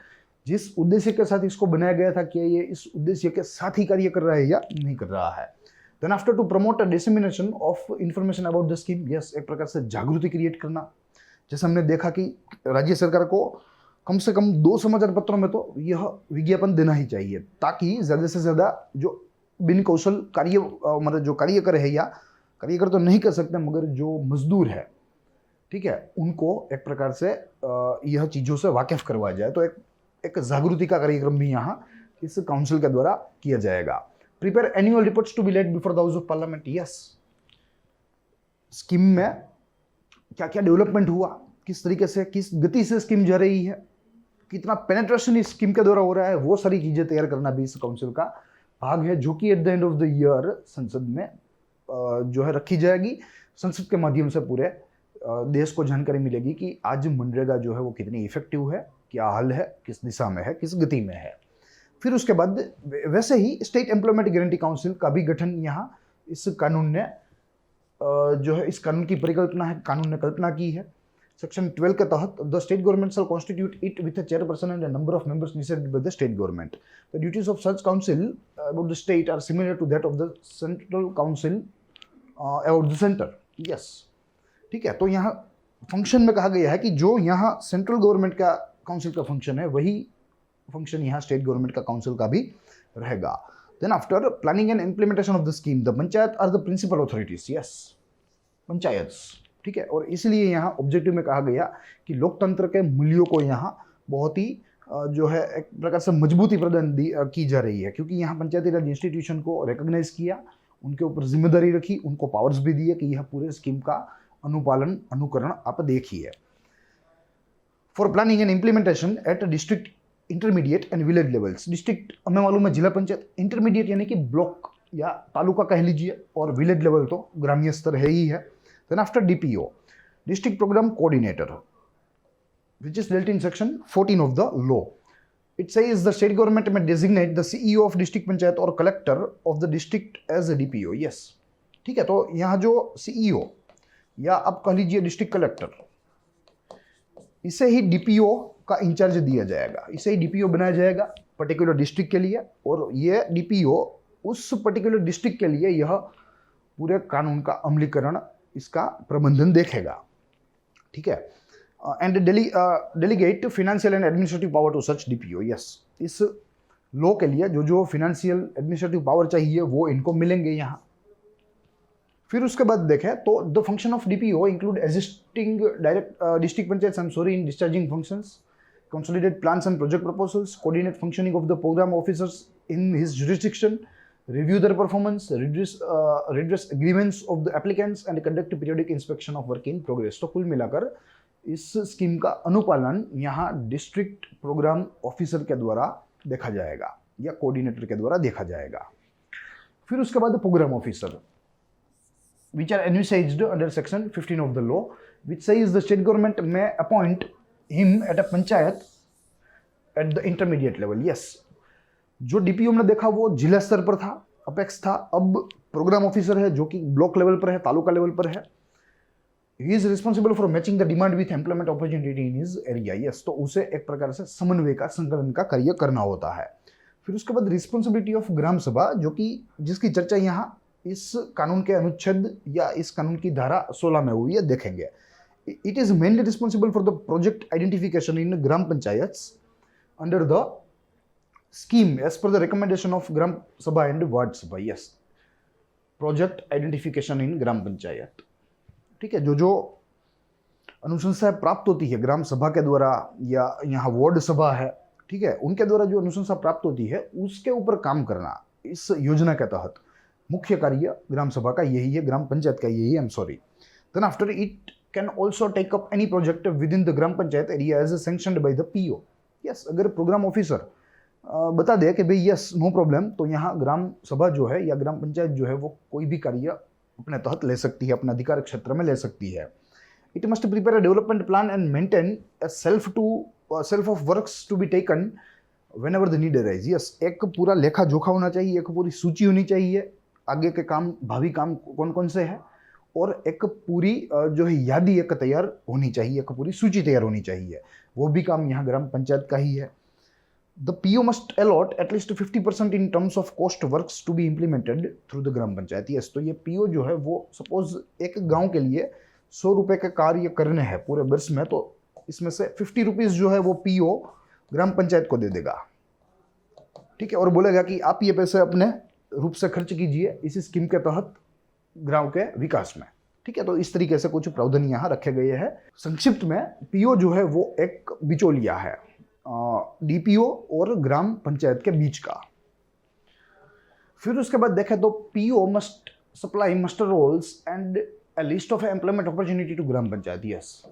जिस उद्देश्य के साथ इसको बनाया गया था, क्या ये इस उद्देश्य के साथ ही कार्य कर रहा है या नहीं कर रहा है. Then after to promote a dissemination of information about the scheme, yes, एक प्रकार से जागृति क्रिएट करना. जैसे हमने देखा कि राज्य सरकार को कम से कम 2 समाचार पत्रों में तो यह विज्ञापन देना ही चाहिए, ताकि ज़्यादा से ज़्यादा जो बिन कौशल कार्य मतलब जो कार्यकर है या कार्यकर तो नहीं कर सकते, मगर जो मजदूर है, ठीक है, उनको एक प्रकार से यह चीज़ों से वाकिफ करवाया जाए. तो एक जागृति का कार्यक्रम भी यहाँ इस काउंसिल के द्वारा किया जाएगा. Prepare annual reports to be laid before the House of Parliament. Yes, scheme में क्या क्या डेवलपमेंट हुआ, किस तरीके से, किस गति से स्कीम जा रही है, कितना पेनेट्रेशन इस स्कीम के द्वारा हो रहा है, वो सारी चीजें तैयार करना भी इस काउंसिल का भाग है, जो कि at the end of the year संसद में जो है रखी जाएगी. संसद के माध्यम से पूरे देश को जानकारी मिलेगी कि आज मनरेगा जो है वो कितनी इफेक्टिव है, क्या हाल है, किस दिशा में है, किस गति में है. फिर उसके बाद वैसे ही स्टेट एम्प्लॉयमेंट गारंटी काउंसिल का भी गठन यहाँ इस कानून ने जो है, इस कानून की परिकल्पना है, कानून ने कल्पना की है. सेक्शन 12 के तहत the state government shall constitute it with a chairperson and a number of members decided by the state government. The duties of such council about the state are similar to that of the central council about the centre. Yes, ठीक है. तो यहाँ function में कहा गया है कि जो यहाँ सेंट्रल गवर्नमेंट का काउंसिल का फंक्शन है, वही फंक्शन यहाँ स्टेट गवर्नमेंट का काउंसिल का भी रहेगा। Then after planning and implementation of the scheme the panchayat are the principal authorities, yes panchayat, ठीक है। और इसलिए यहाँ ऑब्जेक्टिव में कहा गया कि लोकतंत्र के मूल्यों को यहाँ बहुत ही जो है एक प्रकार से मजबूती प्रदान की जा रही है, क्योंकि यहाँ पंचायती राज इंस्टीट्यूशन को रिकॉग्नाइज किया, उनके ऊपर जिम्मेदारी रखी, उनको पावर्स भी दिए कि यह पूरे स्कीम का अनुपालन अनुकरण आप देखिए। For planning and implementation at district intermediate and village levels, district हमें मालूम है जिला पंचायत, इंटरमीडिएट यानी कि ब्लॉक या तालुका कह लीजिए, और विलेज लेवल तो ग्रामीण स्तर है ही है। Then after DPO district programme coordinator which is dealt in section 14 of the law. It says the state government may designate the CEO of district panchayat or collector of the district as a DPO. Yes, ठीक है। तो यहाँ जो CEO या अब कह लीजिए district collector, इसे ही DPO का इंचार्ज दिया जाएगा, इसे ही DPO बनाया जाएगा पर्टिकुलर डिस्ट्रिक्ट के लिए, और ये DPO उस पर्टिकुलर डिस्ट्रिक्ट के लिए यह पूरे कानून का अमलीकरण, इसका प्रबंधन देखेगा, ठीक है। And delegate financial and administrative power to such DPO, yes. इस लॉ के लिए जो जो फिनेंशियल एडमिनिस्ट्रेटिव पावर चाहिए वो इनको मिलेंगे यहाँ। फिर उसके बाद देखें तो the function of DPO include existing direct district panchayat in discharging functions, consolidate plans and project proposals, coordinate functioning of the programme officers in his jurisdiction, review their performance, redress agreements of the applicants and conduct periodic inspection of work in progress। तो कुल मिलाकर इस scheme का अनुपालन यहाँ district programme officer के द्वारा देखा जाएगा या कोऑर्डिनेटर के द्वारा देखा जाएगा। फिर उसके बाद programme officer which are envisaged under section 15 of the law which says the state government may appoint him at a panchayat at the intermediate level, yes। जो DPO हमने देखा वो जिला स्तर पर था, अपेक्स था, अब प्रोग्राम ऑफिसर है जो कि ब्लॉक लेवल पर है, तालुका लेवल पर है। He is responsible for matching the demand with employment opportunity in his area, yes। तो उसे एक प्रकार से समन्वय का, संकलन का कार्य करना होता है। फिर उसके बाद रिस्पॉन्सिबिलिटी ऑफ ग्राम सभा, जो कि जिसकी चर्चा यहाँ इस कानून के अनुच्छेद या इस कानून की धारा 16 में हुई है, देखेंगे। It is mainly responsible for the project identification in gram panchayat under the scheme as per the recommendation of ग्राम सभा एंड वार्ड सभा, यस। प्रोजेक्ट आइडेंटिफिकेशन इन ग्राम पंचायत, ठीक है। जो जो अनुशंसा प्राप्त होती है ग्राम सभा के द्वारा या यहाँ वार्ड सभा है, ठीक है, उनके द्वारा जो अनुशंसा प्राप्त होती है उसके ऊपर काम करना इस योजना के तहत मुख्य कार्य ग्राम सभा का यही है, ग्राम पंचायत का यही है, I am sorry. Then after it can also take up any project within the gram panchayat area as sanctioned by the PO, yes. अगर प्रोग्राम ऑफिसर बता दे कि भाई यस नो प्रॉब्लम, तो यहाँ ग्राम सभा जो है या ग्राम पंचायत जो है वो कोई भी कार्य अपने तहत ले सकती है, अपने अधिकार क्षेत्र में ले सकती है। It must prepare a development plan and maintain a self of works to be taken whenever the need arise, yes. एक पूरा लेखा जोखा होना चाहिए, एक पूरी सूची होनी चाहिए, आगे के काम, भावी काम कौन कौन से हैं, और एक पूरी जो है यादी एक तैयार होनी चाहिए, एक पूरी सूची तैयार होनी चाहिए। वो भी काम यहाँ ग्राम पंचायत का ही है। The PO must allot at least 50% in terms of cost works to be implemented through the gram panchayat, yes। तो ये PO जो है वो सपोज एक गांव के लिए 100 रुपए का कार्य करने हैं पूरे वर्ष में, तो इसमें से 50 रुपीज जो है वो PO ग्राम पंचायत को दे देगा, ठीक है, और बोलेगा कि आप ये पैसे अपने रूप से खर्च कीजिए इसी स्कीम के तहत गांव के विकास में, ठीक है। तो इस तरीके से कुछ प्रावधान यहाँ रखे गए हैं। संक्षिप्त में PO जो है वो एक बिचौलिया है DPO और ग्राम पंचायत के बीच का। फिर उसके बाद देखें तो PO must supply muster rolls and a list of employment opportunity to Gram Panchayat, yes.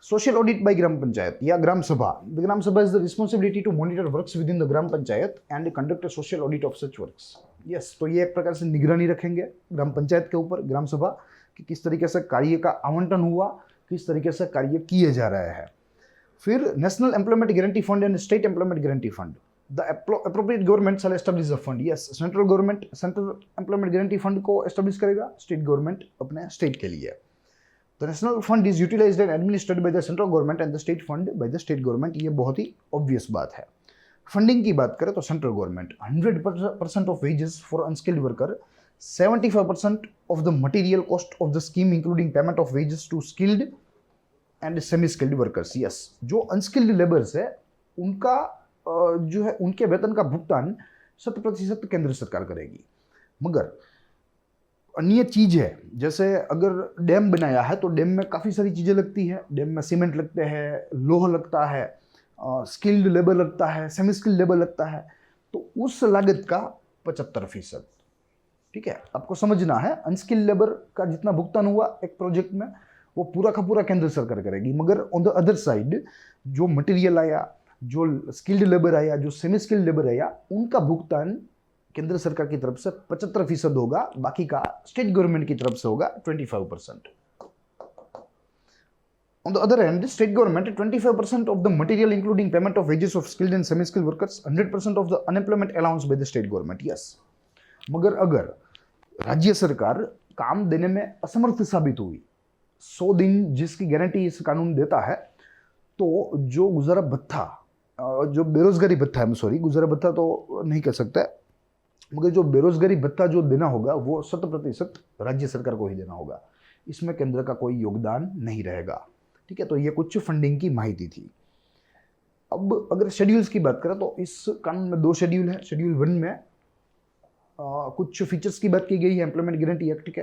Social audit by Gram Panchayat या Gram Sabha, the Gram Sabha is the responsibility to monitor works within the gram Panchayat and conduct a social audit of such works, yes. तो ये एक प्रकार से निगरानी रखेंगे ग्राम पंचायत के ऊपर, ग्राम सभा, कि किस तरीके से कार्य का आवंटन हुआ, किस तरीके से कार्य किए जा रहे हैं। फिर national employment guarantee fund and state employment guarantee fund, the appropriate government shall establish the fund, yes. Central government central employment guarantee fund को एस्टैब्लिश करेगा, स्टेट गवर्नमेंट अपने स्टेट के लिए। The national fund is utilised and administered by the central government and the state fund by the state government, ये बहुत ही obvious बात है। Funding की बात करें तो central government 100% of wages for unskilled worker, 75% of the material cost of the scheme including payment of wages to skilled and semi skilled workers, yes. जो unskilled labours है उनका जो है उनके वेतन का भुगतान 100% केंद्र सरकार करेगी। मगर अन्य चीज है, जैसे अगर डैम बनाया है तो डैम में काफ़ी सारी चीज़ें लगती है। डैम में सीमेंट लगते हैं, लोह लगता है, स्किल्ड लेबर लगता है, सेमी स्किल्ड लेबर लगता है। तो उस लागत का 75%, ठीक है, आपको समझना है, अनस्किल्ड लेबर का जितना भुगतान हुआ एक प्रोजेक्ट में वो पूरा का पूरा केंद्र सरकार करेगी। मगर ऑन द अदर साइड जो मटेरियल आया, जो स्किल्ड लेबर आया, जो सेमी स्किल्ड लेबर आया, उनका भुगतान केंद्र सरकार की तरफ से 75% होगा, बाकी का स्टेट गवर्नमेंट की तरफ से होगा 25%। On the other hand, state government 25% of the material including payment of wages of skilled and semi-skilled workers, 100% of the unemployment allowance by the state government. Yes. मगर अगर राज्य सरकार काम देने में असमर्थ साबित हुई, 100 दिन जिसकी गारंटी इस कानून देता है, तो जो गुजारा भत्ता, जो बेरोजगारी भत्ता है, सॉरी गुजारा भत्ता तो नहीं कह सकता, मगर जो बेरोजगारी भत्ता जो देना होगा वो 100% राज्य सरकार को ही देना होगा। इसमें केंद्र का कोई योगदान नहीं रहेगा। ठीक है, तो ये कुछ फंडिंग की माहिती थी। अब अगर शेड्यूल्स की बात करें तो इस कानून में 2 शेड्यूल है। शेड्यूल 1 में कुछ फीचर्स की बात की गई है एम्प्लॉयमेंट गारंटी एक्ट के,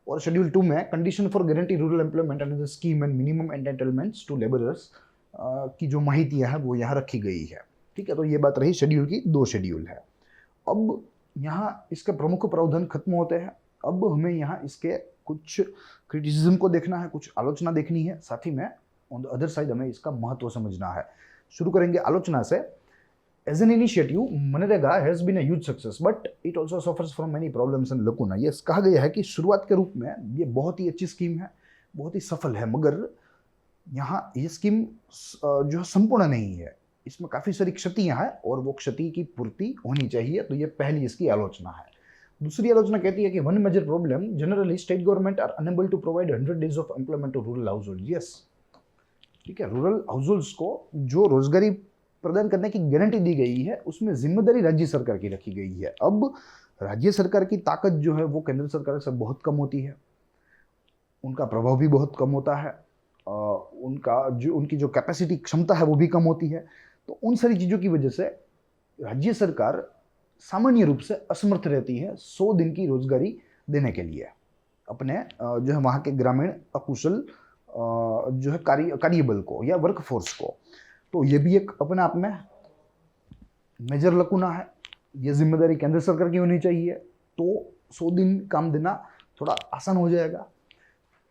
और शेड्यूल 2 में condition for guarantee rural employment under the scheme and minimum entitlements to labourers की जो माहितियां हैं वो यहाँ रखी गई है। ठीक है, तो ये बात रही शेड्यूल की। 2 शेड्यूल है। अब यहाँ इसके प्रमुख प्रावधान खत्म होते हैं। अब हमें यहाँ इसके कुछ क्रिटिसिज्म को देखना है, कुछ आलोचना देखनी है, साथ ही में ऑन द अदर साइड हमें इसका महत्व समझना है। शुरू करेंगे आलोचना से। As an initiative MNREGA has been a huge success but it also suffers from many problems and lacuna. ये कहा गया है कि शुरुआत के रूप में ये बहुत ही अच्छी स्कीम है, बहुत ही सफल है, मगर यहाँ ये स्कीम जो है संपूर्ण नहीं है। इसमें काफ़ी सारी क्षतियाँ हैं और वो क्षति की पूर्ति होनी चाहिए। तो ये पहली इसकी आलोचना है। दूसरी आलोचना कहती है कि one major problem generally state government are unable to provide 100 days of employment to rural household. Yes, ठीक है, रूरल हाउस होल्ड्स को जो रोजगारी प्रदान करने की गारंटी दी गई है उसमें जिम्मेदारी राज्य सरकार की रखी गई है। अब राज्य सरकार की ताकत जो है वो केंद्र सरकार से बहुत कम होती है, उनका प्रभाव भी बहुत कम होता है, उनकी जो कैपेसिटी क्षमता है वो भी कम होती है। तो उन सारी चीज़ों की वजह से राज्य सरकार सामान्य रूप से असमर्थ रहती है 100 दिन की रोजगारी देने के लिए अपने जो है वहाँ के ग्रामीण अकुशल जो है कार्यबल को या वर्कफोर्स को। तो ये भी एक अपने आप में मेजर लकुना है। ये जिम्मेदारी केंद्र सरकार की होनी चाहिए, तो 100 दिन काम देना थोड़ा आसान हो जाएगा।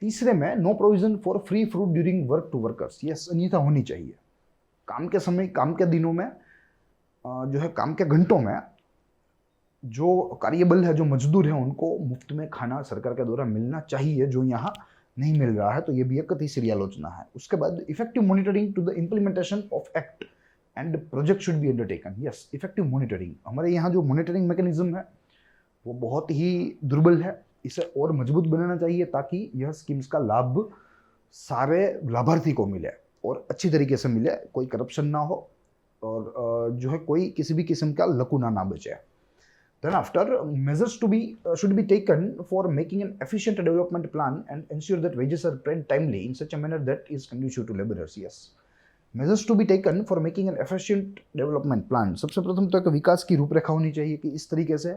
तीसरे में no provision for free fruit during work to workers. ये अन्यथा होनी चाहिए। काम के समय, काम के दिनों में जो है काम के घंटों में जो कार्यबल है, जो मजदूर है, उनको मुफ्त में खाना सरकार के द्वारा मिलना चाहिए, जो यहाँ नहीं मिल रहा है। तो ये भी एक तीसरी आलोचना है। उसके बाद effective monitoring to the implementation of act and project should be undertaken. Yes, effective monitoring, हमारे यहाँ जो मॉनिटरिंग मैकेनिज्म है वो बहुत ही दुर्बल है। इसे और मजबूत बनाना चाहिए ताकि यह स्कीम्स का लाभ सारे लाभार्थी को मिले और अच्छी तरीके से मिले, कोई करप्शन ना हो और जो है कोई किसी भी किस्म का लकुना ना बचे। Then after, measures should be taken for making an efficient development plan and ensure that wages are paid timely in such a manner that is conducive to laborers. Yes, measures to be taken for making an efficient development plan. सबसे प्रथम तो एक विकास की रूपरेखा होनी चाहिए कि इस तरीके से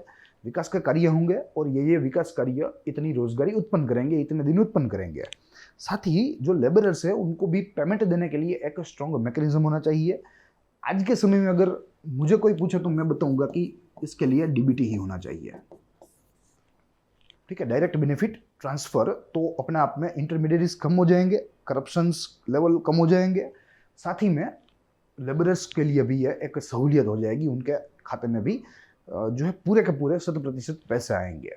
विकास के कार्य होंगे और ये विकास कार्य इतनी रोजगारी उत्पन्न करेंगे, इतने दिन उत्पन्न करेंगे। साथ ही जो लेबरर्स है उनको भी पेमेंट देने के लिए एक स्ट्रॉन्ग मैकेनिज्म होना चाहिए। आज के समय में अगर मुझे कोई पूछे तो मैं बताऊंगा कि इसके लिए डीबीटी ही होना चाहिए। ठीक है, डायरेक्ट बेनिफिट ट्रांसफर, तो अपने आप में इंटरमीडिएटरीज कम हो जाएंगे, करप्शंस लेवल कम हो जाएंगे, साथ ही में लेबरर्स के लिए भी यह एक सहूलियत हो जाएगी, उनके खाते में भी जो है पूरे के पूरे 100% पैसे आएंगे।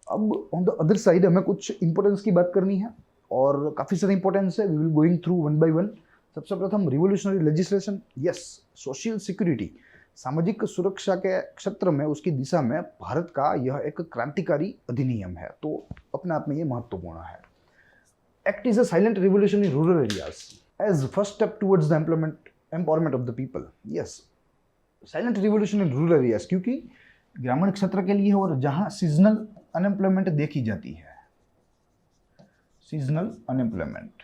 अब ऑन द अदर साइड हमें कुछ इंपॉर्टेंस की बात करनी है और काफ़ी सारे इंपॉर्टेंस है। We will going through one by one. सबसे प्रथम revolutionary legislation. Yes, social security, सामाजिक सुरक्षा के क्षेत्र में उसकी दिशा में भारत का यह एक क्रांतिकारी अधिनियम है, तो अपने आप में यह महत्वपूर्ण है। Act is a silent revolution in rural areas as first step towards the empowerment of the people. Yes, silent revolution in rural areas, क्योंकि ग्रामीण क्षेत्र के लिए और जहां सीजनल अनएम्प्लॉयमेंट देखी जाती है, सीजनल अनएम्प्लॉयमेंट,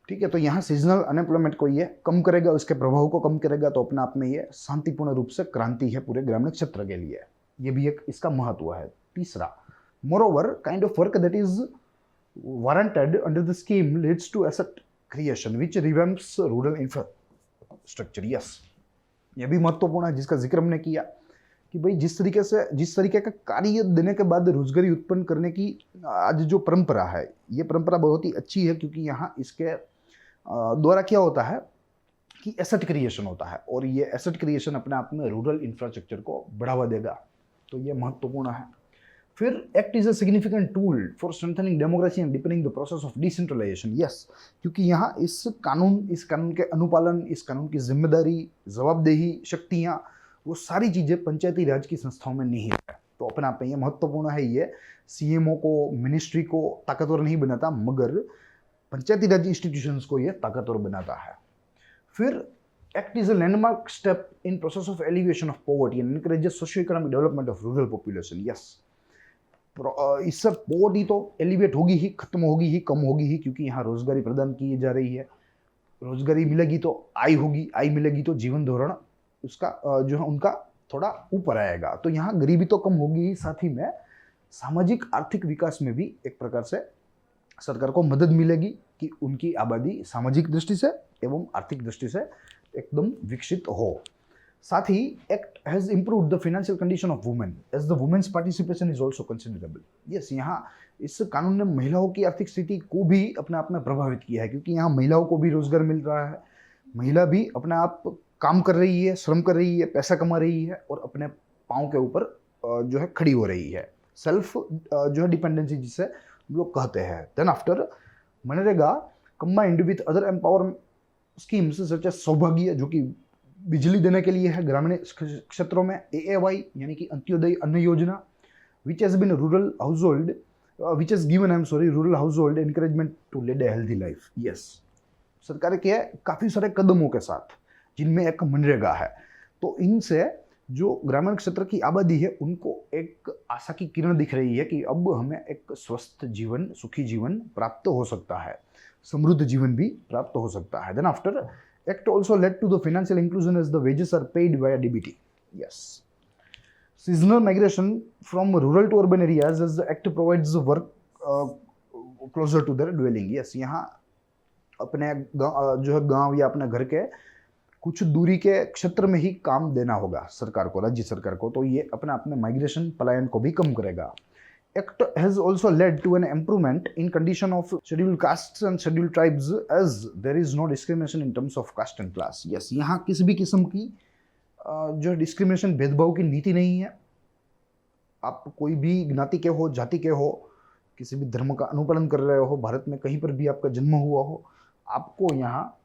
ठीक है, तो यहाँ सीजनल अनएम्प्लॉयमेंट को ये कम करेगा, उसके प्रभाव को कम करेगा, तो अपने आप में ये शांतिपूर्ण रूप से क्रांति है पूरे ग्रामीण क्षेत्र के लिए। ये भी एक इसका महत्व है। तीसरा, moreover kind of work that is warranted under the scheme leads to asset creation which revamps rural infrastructure. Yes, ये भी महत्वपूर्ण है जिसका जिक्र हमने किया कि भाई जिस तरीके का कार्य देने के बाद रोजगारी उत्पन्न करने की आज जो परंपरा है, ये परंपरा बहुत ही अच्छी है, क्योंकि यहाँ इसके द्वारा क्या होता है कि एसेट क्रिएशन होता है, और ये एसेट क्रिएशन अपने आप में रूरल इंफ्रास्ट्रक्चर को बढ़ावा देगा, तो ये महत्वपूर्ण है। फिर act is a significant tool for strengthening democracy and deepening the process of decentralisation. Yes, क्योंकि यहाँ इस कानून के अनुपालन, इस कानून की जिम्मेदारी, जवाबदेही, शक्तियाँ, वो सारी चीज़ें पंचायती राज की संस्थाओं में निहित है। तो अपने आप में ये महत्वपूर्ण है। ये सीएमओ को, मिनिस्ट्री को ताकतवर नहीं बनाता, मगर पंचायती राज इंस्टीट्यूशंस को ये ताकतवर बनाता है। फिर act is a landmark step in process of elevation of poverty and encourages socio economic development of rural population. Yes, इससे पॉवर्टी तो एलिवेट होगी ही, खत्म होगी ही, कम होगी ही, क्योंकि यहाँ रोजगारी प्रदान की जा रही है। रोजगारी मिलेगी तो आय होगी, आय मिलेगी तो जीवन धोरण उसका जो है उनका थोड़ा ऊपर आएगा, तो यहाँ गरीबी तो कम होगी ही, साथ ही में सामाजिक आर्थिक विकास में भी एक प्रकार से सरकार को मदद मिलेगी कि उनकी आबादी सामाजिक दृष्टि से एवं आर्थिक दृष्टि से एकदम विकसित हो। साथ ही act has improved the financial condition of women as the women's participation is also considerable. Yes, यहाँ इस कानून ने महिलाओं की आर्थिक स्थिति को भी अपने आप में प्रभावित किया है, क्योंकि यहाँ महिलाओं को भी रोजगार मिल रहा है, महिला भी अपने आप काम कर रही है, श्रम कर रही है, पैसा कमा रही है, और अपने पाँव के ऊपर जो है खड़ी हो रही है। सेल्फ जो है डिपेंडेंसी जिसे हम लोग कहते हैं। Then after MNREGA combined with other empower schemes such as Saubhagya, जो कि बिजली देने के लिए है ग्रामीण क्षेत्रों में, AAY यानी कि Antyodaya Anna Yojana, which has been rural household which has given rural household encouragement to lead a healthy life. Yes, सरकार के काफ़ी सारे कदमों के साथ, जिनमें एक मनरेगा है, तो इनसे जो ग्रामीण क्षेत्र की आबादी है उनको एक आशा की किरण दिख रही है कि अब हमें एक स्वस्थ जीवन, सुखी जीवन प्राप्त हो सकता है, समृद्ध जीवन भी प्राप्त हो सकता है। Then after act also led to the financial inclusion as the wages are paid via DBT। Yes, seasonal migration from rural to urban areas as the act provides work closer to their dwelling. Yes, यहाँ अपने जो है गांव या अपने घर के कुछ दूरी के क्षेत्र में ही काम देना होगा सरकार को, राज्य सरकार को, तो ये अपने आप में माइग्रेशन, पलायन को भी कम करेगा। Act has also led to an improvement in condition of scheduled castes and scheduled tribes as there is no discrimination in terms of caste and class. Yes, यहाँ किसी भी किस्म की जो डिस्क्रिमिनेशन, भेदभाव की नीति नहीं है। आप कोई भी ज्ञाति के हो, जाति के हो, किसी भी धर्म का अनुपालन कर रहे हो, भारत में कहीं पर भी आपका जन्म हुआ हो, आपको यहाँ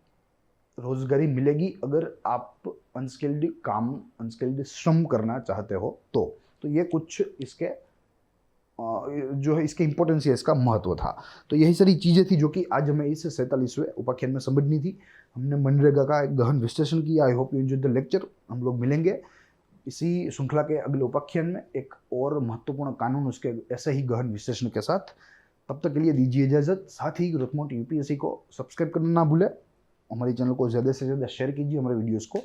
रोजगारी मिलेगी अगर आप अनस्किल्ड काम, अनस्किल्ड श्रम करना चाहते हो तो ये कुछ इसके जो है इसके इम्पोर्टेंस है, इसका महत्व था। तो यही सारी चीज़ें थी जो कि आज हमें इस 47वें उपाख्यान में समझनी थी। हमने मनरेगा का एक गहन विश्लेषण किया। I hope you enjoyed the lecture. हम लोग मिलेंगे इसी श्रृंखला के अगले उपाख्यान में एक और महत्वपूर्ण कानून, उसके ऐसे ही गहन विश्लेषण के साथ। तब तक के लिए दीजिए इजाज़त। साथ ही ग्रोथ मोड UPSC को सब्सक्राइब करना ना भूलें। हमारे चैनल को ज़्यादा से ज़्यादा शेयर कीजिए, हमारे वीडियोस को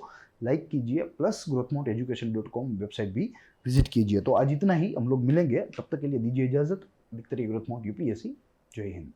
लाइक कीजिए, प्लस growthmodeeducation.com वेबसाइट भी विजिट कीजिए। तो आज इतना ही, हम लोग मिलेंगे। तब तक के लिए दीजिए इजाज़त। दिखते रहिए ग्रोथ मोड UPSC। जय हिंद।